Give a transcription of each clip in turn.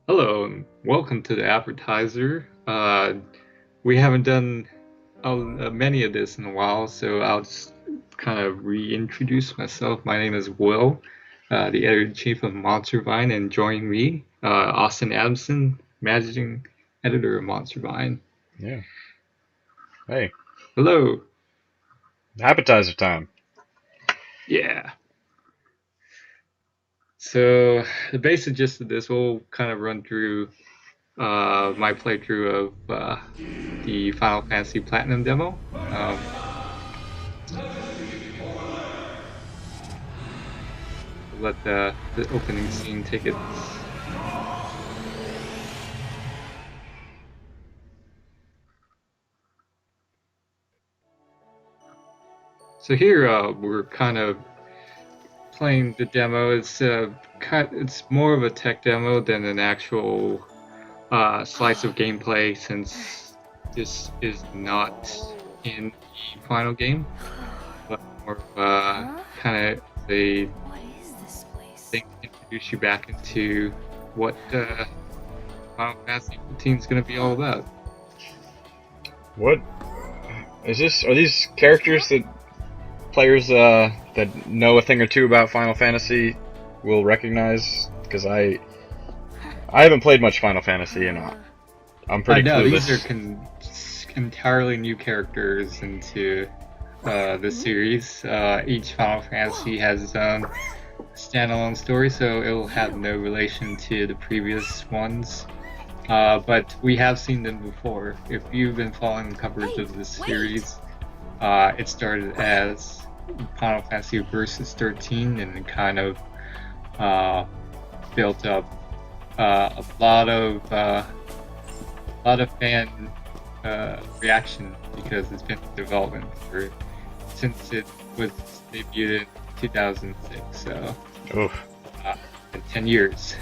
Hello and welcome to the Appetizer. We haven't done many of this in a while, so I'll just kind of reintroduce myself. My name is Will, the editor-in-chief of MonsterVine, and joining me, Austin Adamson, managing editor of MonsterVine. Yeah. Hey, Hello. appetizer time. Yeah. So the basic gist of this, we'll kind of run through my playthrough of the Final Fantasy Platinum demo. Let the opening scene take its. So here we're kind of playing the demo. It's more of a tech demo than an actual slice of gameplay, since this is not in the final game, but more of kind of a thing to introduce you back into what Final Fantasy 15 is going to be all about. What is this? Are these characters that players that know a thing or two about Final Fantasy will recognize? Because I haven't played much Final Fantasy, and I'm pretty clueless. These are entirely new characters into the series. Each Final Fantasy has its own standalone story, so it will have no relation to the previous ones. But we have seen them before. If you've been following the coverage of this series, it started as Final Fantasy Versus 13 and kind of built up a lot of fan reaction, because it's been in development since it was debuted in 2006. So, Oof. 10 years.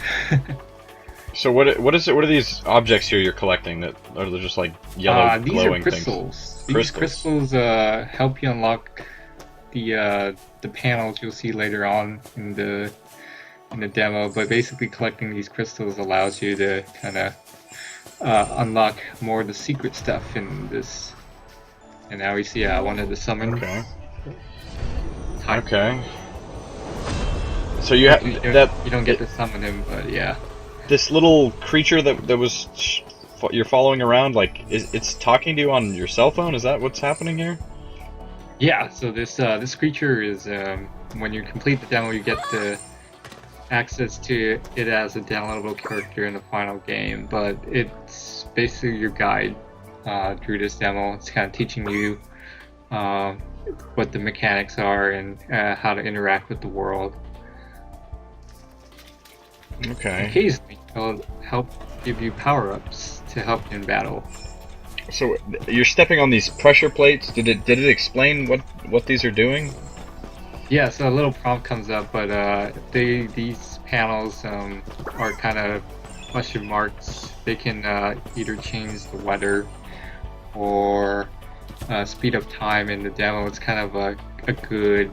So what is it? What are these objects here you're collecting that are just like yellow glowing these are crystals. things? These crystals help you unlock the panels you'll see later on in the demo. But basically, collecting these crystals allows you to kind of unlock more of the secret stuff in this. And now we see one of the summons. Okay. Okay. So you have that. You don't get to summon him, but yeah. This little creature that was you're following around, like it's talking to you on your cell phone. Is that what's happening here? Yeah. So this creature is when you complete the demo, you get the access to it as a downloadable character in the final game. But it's basically your guide through this demo. It's kind of teaching you what the mechanics are and how to interact with the world. Okay. Occasionally, it'll help give you power-ups to help you in battle. So you're stepping on these pressure plates. Did it explain what these are doing? Yeah, so a little prompt comes up, but these panels are kind of question marks. They can either change the weather or speed up time in the demo. It's kind of a good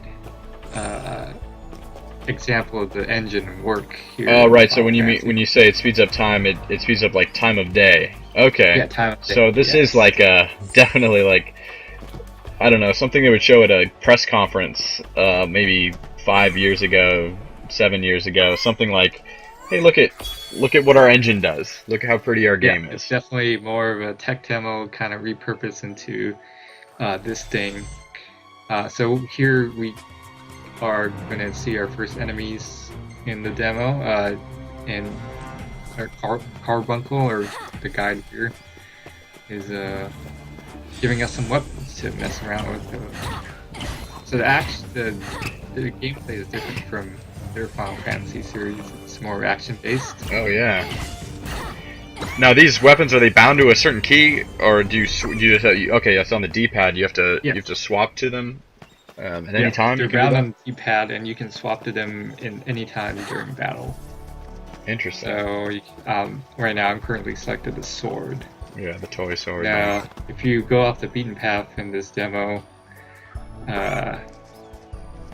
example of the engine work here. Oh, right. So when you say it speeds up time, it speeds up like time of day. Okay. Yeah, time of day. So this is like definitely like, I don't know, something they would show at a press conference maybe 5 years ago, 7 years ago, something like, hey, look at what our engine does. Look how pretty our game is. It's definitely more of a tech demo kind of repurposed into this thing. So here we are going to see our first enemies in the demo, and our carbuncle, or the guide here, is giving us some weapons to mess around with. So the gameplay is different from their Final Fantasy series. It's more action based. Oh yeah. Now these weapons, are they bound to a certain key, or do you just okay? That's on the D-pad. You have to swap to them at any time. They're bound on the D-pad, and you can swap to them in any time during battle. Interesting. So right now I'm currently selected the sword. Yeah, the toy sword. Now, if you go off the beaten path in this demo,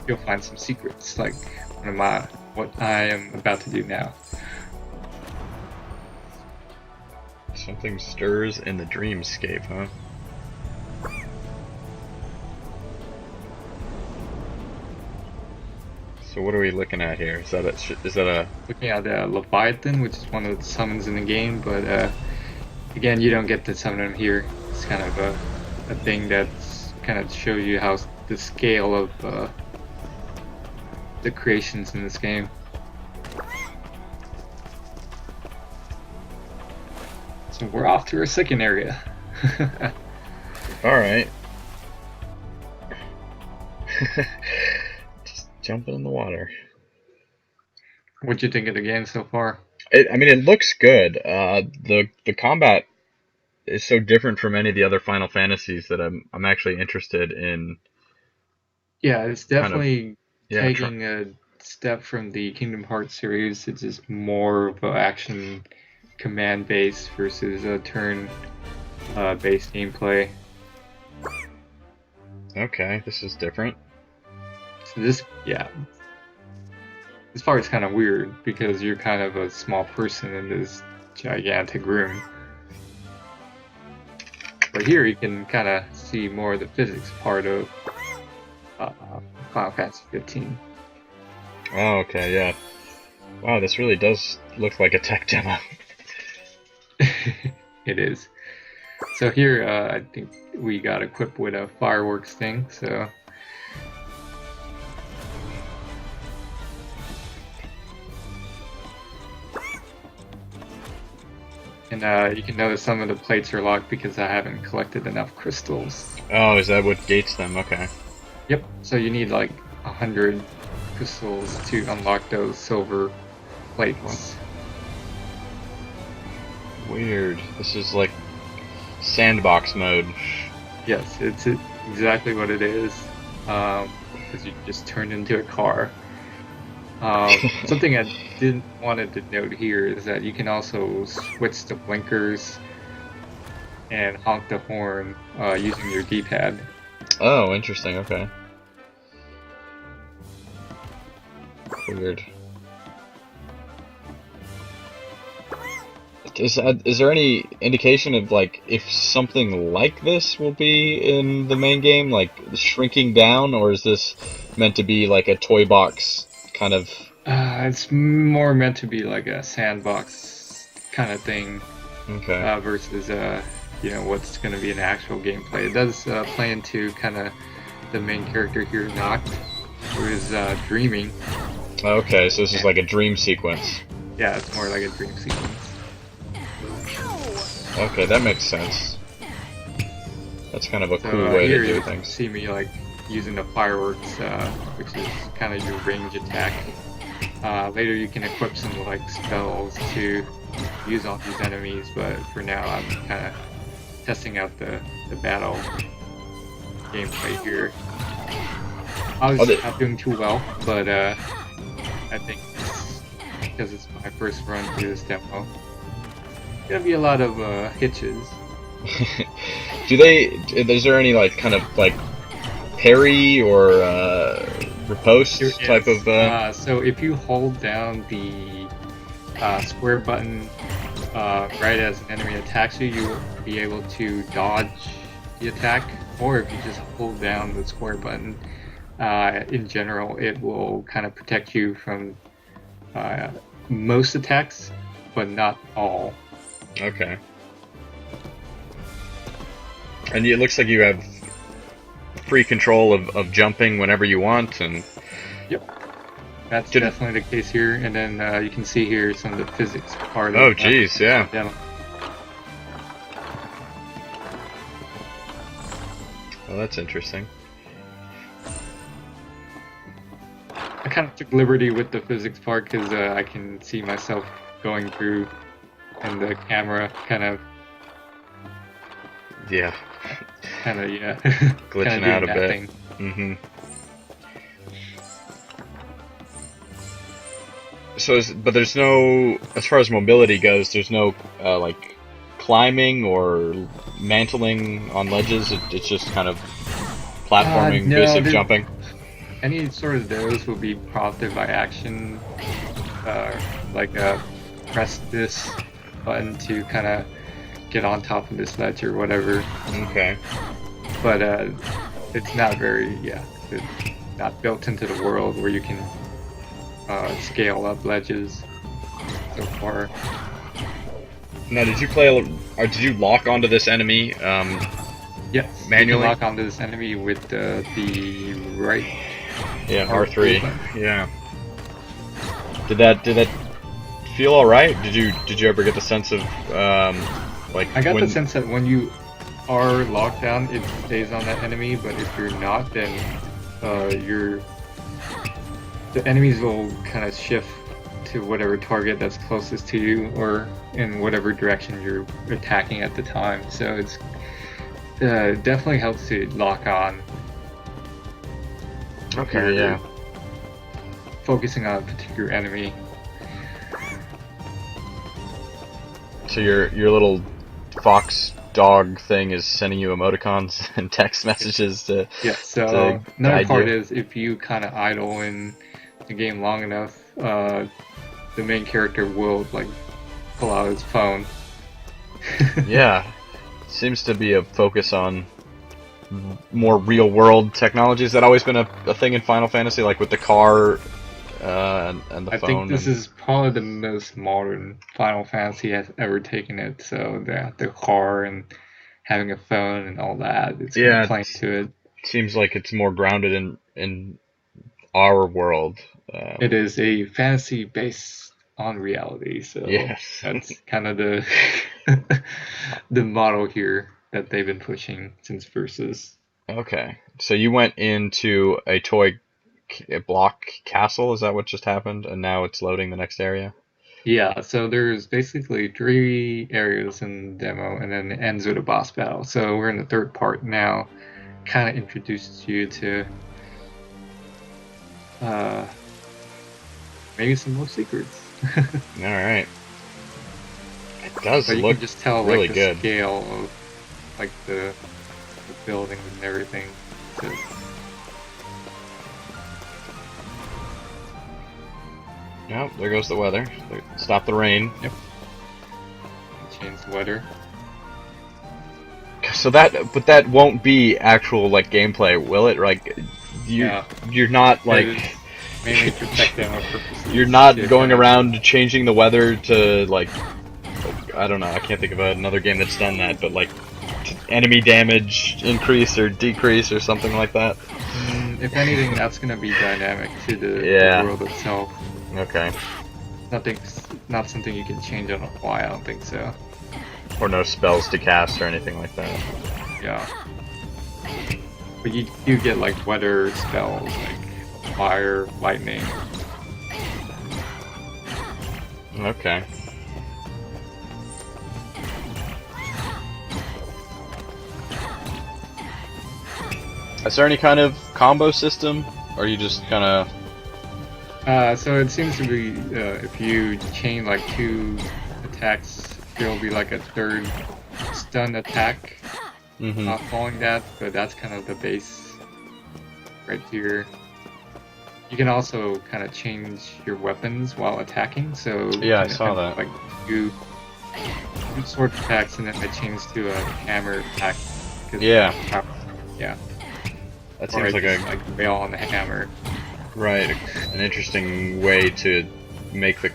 you'll find some secrets, like what I am about to do now. Something stirs in the dreamscape, huh? So what are we looking at here? Is that a? Looking at the Leviathan, which is one of the summons in the game, but again, you don't get to summon him here. It's kind of a thing that's kind of shows you how the scale of the creations in this game. So we're off to our second area. Alright. Just jumping in the water. What'd you think of the game so far? I mean, it looks good. The combat is so different from any of the other Final Fantasies that I'm actually interested in. Yeah, it's definitely Yeah, taking a step from the Kingdom Hearts series. It's just more of an action command based versus a turn based gameplay. Okay, this is different. So this part is kind of weird because you're kind of a small person in this gigantic room. But here you can kind of see more of the physics part of Final Fantasy 15. Oh, okay, yeah. Wow, this really does look like a tech demo. It is. So here, I think we got equipped with a fireworks thing, so... And you can notice some of the plates are locked because I haven't collected enough crystals. Oh, is that what gates them? Okay. Yep, so you need like 100 crystals to unlock those silver plates. Weird. This is like sandbox mode. Yes, it's exactly what it is. Because you just turned into a car. Something I didn't wanted to note here is that you can also switch the blinkers and honk the horn using your D-pad. Oh, interesting. Okay. Weird. Is there any indication of like if something like this will be in the main game, like shrinking down, or is this meant to be like a toy box kind of? It's more meant to be like a sandbox kind of thing, Okay. versus you know, what's going to be an actual gameplay. It does play into kind of the main character here, Noct, who is dreaming. Okay, so this is like a dream sequence. Yeah, it's more like a dream sequence. Okay, that makes sense. That's kind of a So cool way here to do you things. see me like using the fireworks, which is kind of your range attack. Later you can equip some like spells to use on these enemies, but for now I'm kind of testing out the battle gameplay here. I was not doing too well, but I think because it's my first run through this demo, gonna be a lot of hitches. Is there any like kind of like parry or riposte type of? So if you hold down the square button right as an enemy attacks you, you will be able to dodge the attack. Or if you just hold down the square button, in general, it will kind of protect you from most attacks, but not all. Okay. And it looks like you have free control of jumping whenever you want, and... Yep. That's definitely the case here, and then you can see here some of the physics part of Oh, jeez, yeah. demo. Well, that's interesting. I kind of took liberty with the physics part because I can see myself going through, and the camera kind of... Yeah. yeah. Glitching out a bit. Mm-hmm. So, but there's no, as far as mobility goes, there's no like climbing or mantling on ledges. It's just kind of platforming, no, basic jumping. Any sort of those will be prompted by action, like press this button to kind of get on top of this ledge or whatever. Okay. But it's not very, it's not built into the world where you can scale up ledges so far. Now, did you play, or did you lock onto this enemy? Yes, manually? you can lock onto this enemy with the right. Yeah, R3. Yeah. Did that feel all right? Did you ever get the sense of like? I got the sense that when you are locked down, it stays on that enemy, but if you're not, then the enemies will kind of shift to whatever target that's closest to you, or in whatever direction you're attacking at the time. So it's definitely helps to lock on. Okay, yeah. Focusing on a particular enemy. So your little fox dog thing is sending you emoticons and text messages to. Yeah. So another part is if you kind of idle in the game long enough, the main character will like pull out his phone. Yeah, seems to be a focus on more real-world technology. Has that always been a thing in Final Fantasy, like with the car and the phone? I think this is probably the most modern Final Fantasy has ever taken it. So the car and having a phone and all that, it's playing to it. Seems like it's more grounded in our world. It is a fantasy based on reality, so yes. That's kind of the the model here that they've been pushing since Versus. Okay, so you went into a toy block castle, is that what just happened? And now it's loading the next area? Yeah, so there's basically 3 areas in the demo, and then it ends with a boss battle. So we're in the 3rd part now, kind of introduces you to maybe some more secrets. Alright. It does but you look can just tell really like the good. scale of like the buildings and everything. So, yep, there goes the weather. Stop the rain. Yep. Change the weather. So but that won't be actual like gameplay, will it? Like you're not like mainly for tech demo purposes. You're not going around changing the weather to like I don't know, I can't think of another game that's done that, but like enemy damage increase or decrease or something like that. If anything, that's gonna be dynamic to the world itself. Okay. Not something you can change on the fly, I don't think so. Or no spells to cast or anything like that. Yeah. But you do get like weather spells, like fire, lightning. Okay. Is there any kind of combo system? Or are you just kind of... so it seems to be, if you chain like 2 attacks, there will be like a 3rd stun attack following that, but that's kind of the base right here. You can also kind of change your weapons while attacking, so... Yeah, I saw that. Like, you sword attacks and then it changes to a hammer attack. Yeah. Yeah. That seems like like bail on the hammer. Right, an interesting way to make the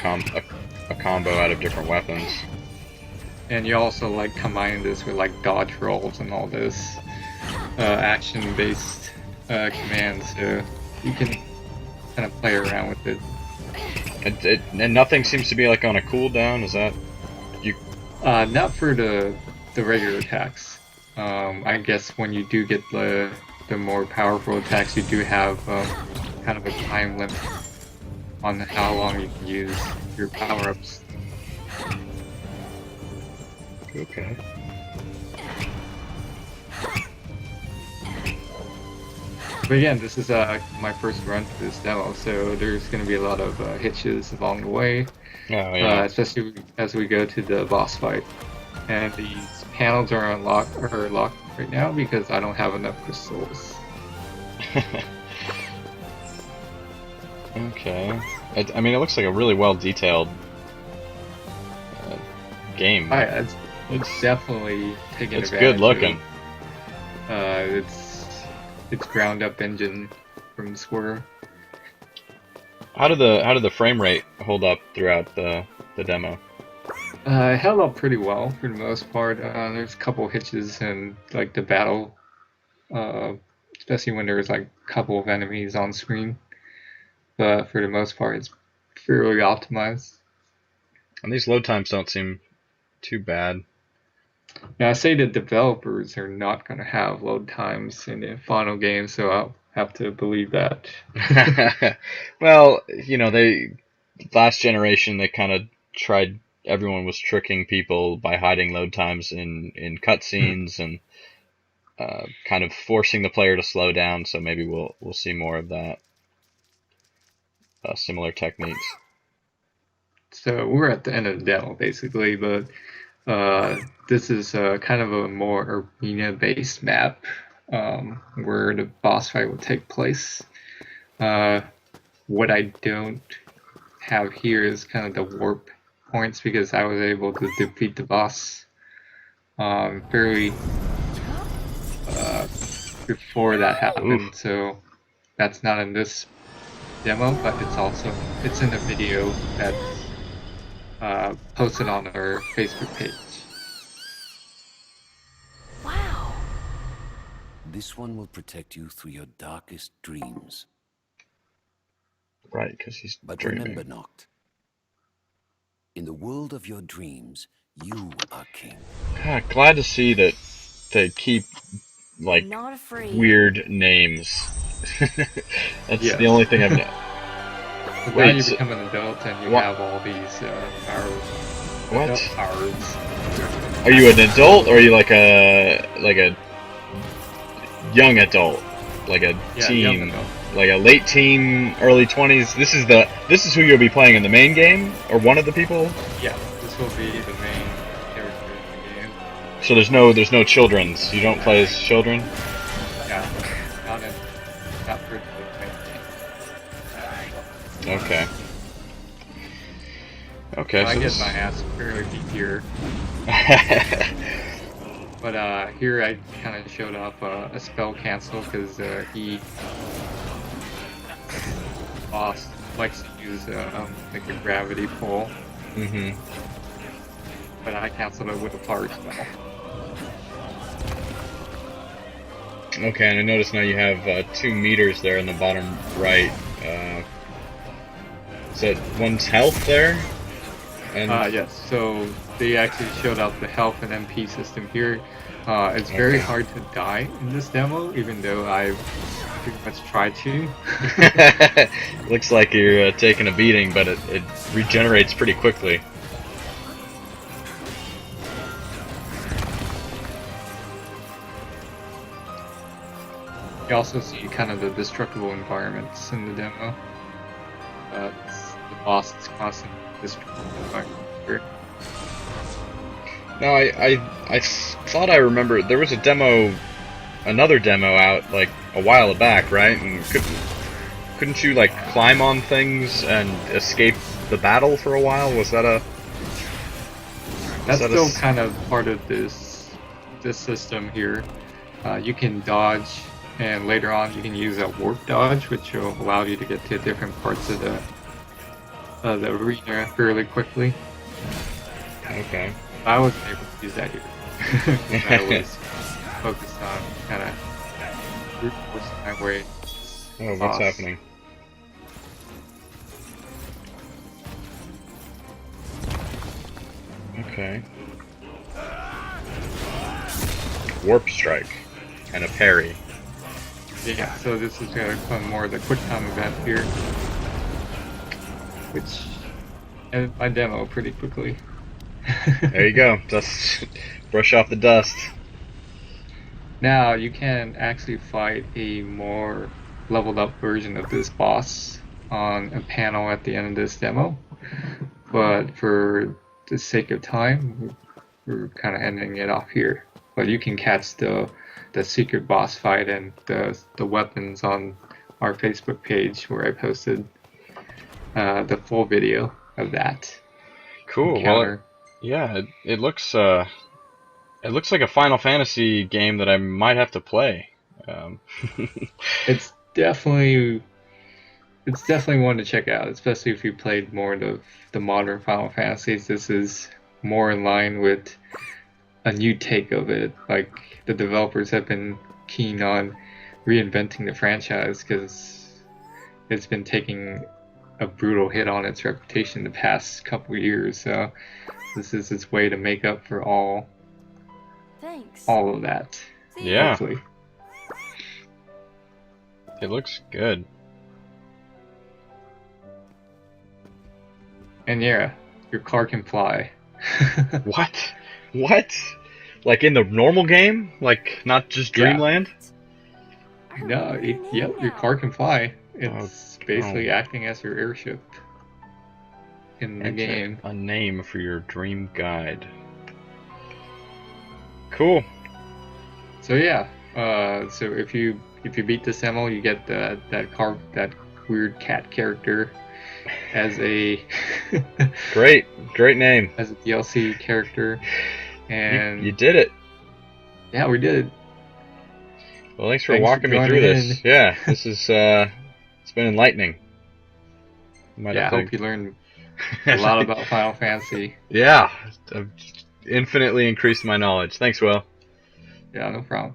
a combo out of different weapons. And you also like combine this with like dodge rolls and all this action-based commands, so you can kind of play around with it. And nothing seems to be like on a cooldown. Is that you? Not for the regular attacks. I guess when you do get the more powerful attacks, you do have kind of a time limit on how long you can use your power-ups. Okay. But again, this is my first run for this demo, so there's going to be a lot of hitches along the way, especially as we go to the boss fight. And these panels are locked right now because I don't have enough crystals. Okay. I mean, it looks like a really well detailed game. It's definitely taking It's advantage good looking. of its ground up engine from Swerve. How did the frame rate hold up throughout the demo? It held up pretty well for the most part. There's a couple hitches in like the battle, uh, especially when there's like a couple of enemies on screen. But for the most part, it's fairly optimized. And these load times don't seem too bad. Now, I say the developers are not going to have load times in the final game, so I'll have to believe that. Well, you know, they last generation they kind of tried. Everyone was tricking people by hiding load times in cutscenes and kind of forcing the player to slow down. So maybe we'll see more of that. Similar techniques. So we're at the end of the demo, basically, but this is kind of a more arena-based map where the boss fight will take place. What I don't have here is kind of the warp points because I was able to defeat the boss fairly before that happened. Oof. So that's not in this demo, but it's in a video that's posted on our Facebook page. Wow. This one will protect you through your darkest dreams. Right, because he's But dreaming. remember, Noct, in the world of your dreams, you are king. God, glad to see that they keep like Not afraid. weird names. That's Yes. the only thing I've known. But Wait, now you so- become an adult and you what- have all these powers. What? Adult powers. Are you an adult or are you like a young adult, like a Yeah, young teen, adult. like a late teen, early 20s? This is who you'll be playing in the main game, or one of the people. Yeah, this will be the main character in the game. So there's no children's. You don't play as children. Yeah, not for the main game. Okay. Okay. I So get this... my ass fairly beat here. But here I kind of showed off a spell cancel because boss likes to use like a gravity pull, Mhm. but I canceled it with a power spell. Okay, and I notice now you have 2 meters there in the bottom right. Is that one's health there? And Yes, so they actually showed off the health and MP system here. It's very Okay. hard to die in this demo, even though I've pretty much tried to. looks like you're taking a beating, but it regenerates pretty quickly. You also see kind of the destructible environments in the demo. The boss is constantly destructible environment here. No, I thought I remember there was another demo out like a while back, right? And couldn't you like climb on things and escape the battle for a while? Was that a? That's that still kind of part of this system here. You can dodge, and later on you can use a warp dodge, which will allow you to get to different parts of the arena fairly quickly. Okay. I wasn't able to use that here. I was focused on kind of brute forcing my way. Oh, what's Boss. happening? Okay. Warp strike and a parry. Yeah, so this is going to become more of the quick time event here, which ended my demo pretty quickly. There you go. Just brush off the dust. Now you can actually fight a more leveled up version of this boss on a panel at the end of this demo, but for the sake of time, we're kind of ending it off here. But you can catch the secret boss fight and the weapons on our Facebook page where I posted the full video of that Cool. encounter. Well, yeah, it looks It looks like a Final Fantasy game that I might have to play. Um, It's definitely one to check out, especially if you played more of the modern Final Fantasies. This is more in line with a new take of it. Like the developers have been keen on reinventing the franchise because it's been taking a brutal hit on its reputation the past couple years. So this is its way to make up for Thanks. all of that. See ya. Yeah. Hopefully. it looks good. And yeah, your car can fly. What? What? Like in the normal game? Like not just Yeah. Dreamland? I No, remember your yep, name your now. car can fly. It's basically oh. acting as your airship in the Enter game. a name for your dream guide. Cool. So yeah, so if you beat this demo, you get that weird cat character as a Great name. as a DLC character, and You did it. yeah, we did. Well, thanks for Thanks for walking me through joining this. in. Yeah, this is it's been enlightening. Might Yeah, I have hope you learned a lot about Final Fantasy. Yeah, I've infinitely increased my knowledge. Thanks, Will. Yeah, no problem.